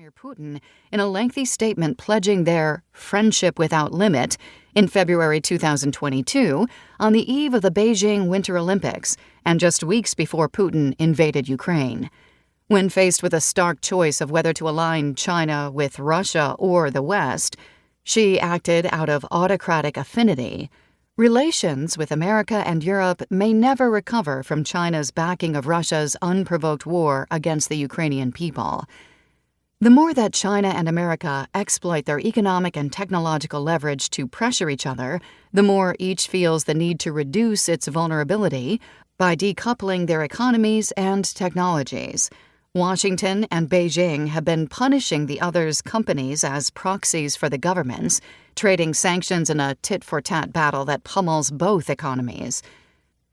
Vladimir Putin in a lengthy statement pledging their friendship without limit in February 2022 on the eve of the Beijing Winter Olympics and just weeks before Putin invaded Ukraine. When faced with a stark choice of whether to align China with Russia or the West, she acted out of autocratic affinity. Relations with America and Europe may never recover from China's backing of Russia's unprovoked war against the Ukrainian people. The more that China and America exploit their economic and technological leverage to pressure each other, the more each feels the need to reduce its vulnerability by decoupling their economies and technologies. Washington and Beijing have been punishing the other's companies as proxies for the governments, trading sanctions in a tit-for-tat battle that pummels both economies.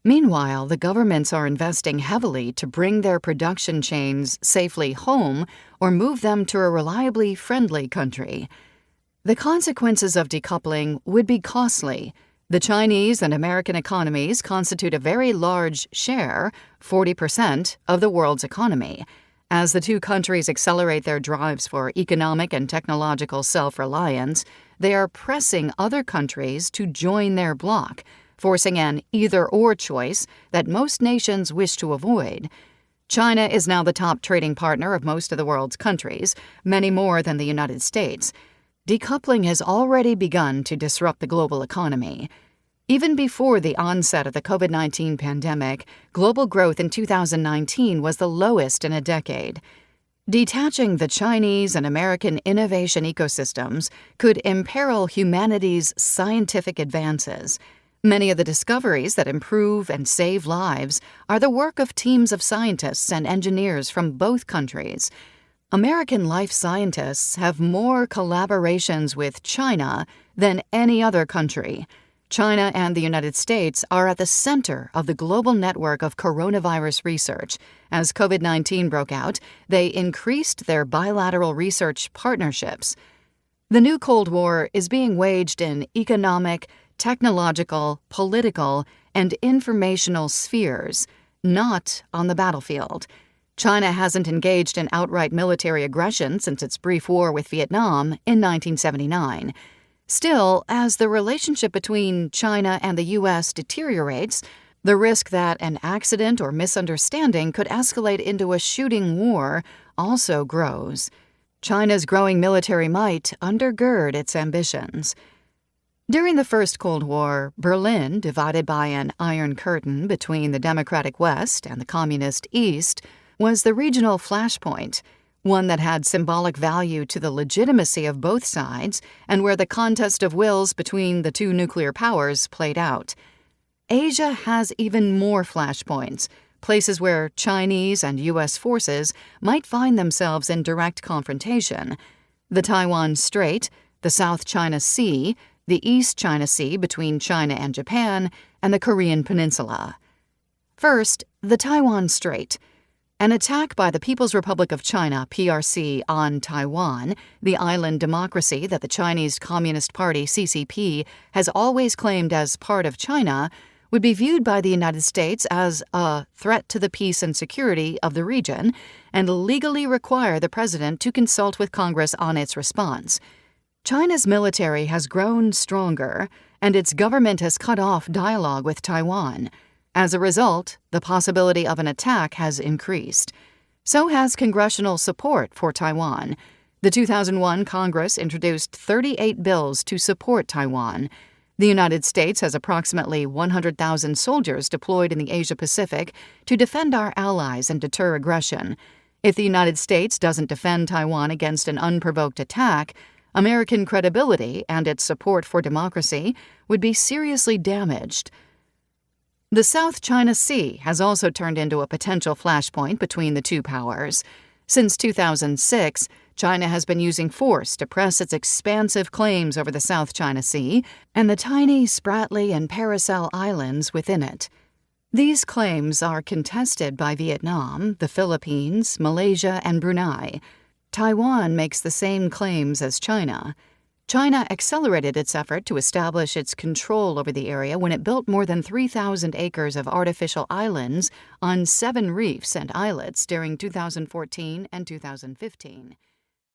Meanwhile, the governments are investing heavily to bring their production chains safely home or move them to a reliably friendly country. The consequences of decoupling would be costly. The Chinese and American economies constitute a very large share, 40%, of the world's economy. As the two countries accelerate their drives for economic and technological self-reliance, they are pressing other countries to join their bloc, forcing an either-or choice that most nations wish to avoid. China is now the top trading partner of most of the world's countries, many more than the United States. Decoupling has already begun to disrupt the global economy. Even before the onset of the COVID-19 pandemic, global growth in 2019 was the lowest in a decade. Detaching the Chinese and American innovation ecosystems could imperil humanity's scientific advances. Many of the discoveries that improve and save lives are the work of teams of scientists and engineers from both countries. American life scientists have more collaborations with China than any other country. China and the United States are at the center of the global network of coronavirus research. As COVID-19 broke out, they increased their bilateral research partnerships. The new Cold War is being waged in economic, technological, political, and informational spheres, not on the battlefield. China hasn't engaged in outright military aggression since its brief war with Vietnam in 1979. Still, as the relationship between China and the U.S. deteriorates, the risk that an accident or misunderstanding could escalate into a shooting war also grows. China's growing military might undergird its ambitions. During the First Cold War, Berlin, divided by an Iron Curtain between the democratic West and the communist East, was the regional flashpoint, one that had symbolic value to the legitimacy of both sides and where the contest of wills between the two nuclear powers played out. Asia has even more flashpoints, places where Chinese and U.S. forces might find themselves in direct confrontation: the Taiwan Strait, the South China Sea, the East China Sea between China and Japan, and the Korean Peninsula. First, the Taiwan Strait. An attack by the People's Republic of China, PRC, on Taiwan, the island democracy that the Chinese Communist Party, CCP, has always claimed as part of China, would be viewed by the United States as a threat to the peace and security of the region and legally require the president to consult with Congress on its response. China's military has grown stronger, and its government has cut off dialogue with Taiwan. As a result, the possibility of an attack has increased. So has congressional support for Taiwan. The 2001 Congress introduced 38 bills to support Taiwan. The United States has approximately 100,000 soldiers deployed in the Asia-Pacific to defend our allies and deter aggression. If the United States doesn't defend Taiwan against an unprovoked attack, American credibility and its support for democracy would be seriously damaged. The South China Sea has also turned into a potential flashpoint between the two powers. Since 2006, China has been using force to press its expansive claims over the South China Sea and the tiny Spratly and Paracel Islands within it. These claims are contested by Vietnam, the Philippines, Malaysia, and Brunei. Taiwan makes the same claims as China. China accelerated its effort to establish its control over the area when it built more than 3,000 acres of artificial islands on 7 reefs and islets during 2014 and 2015.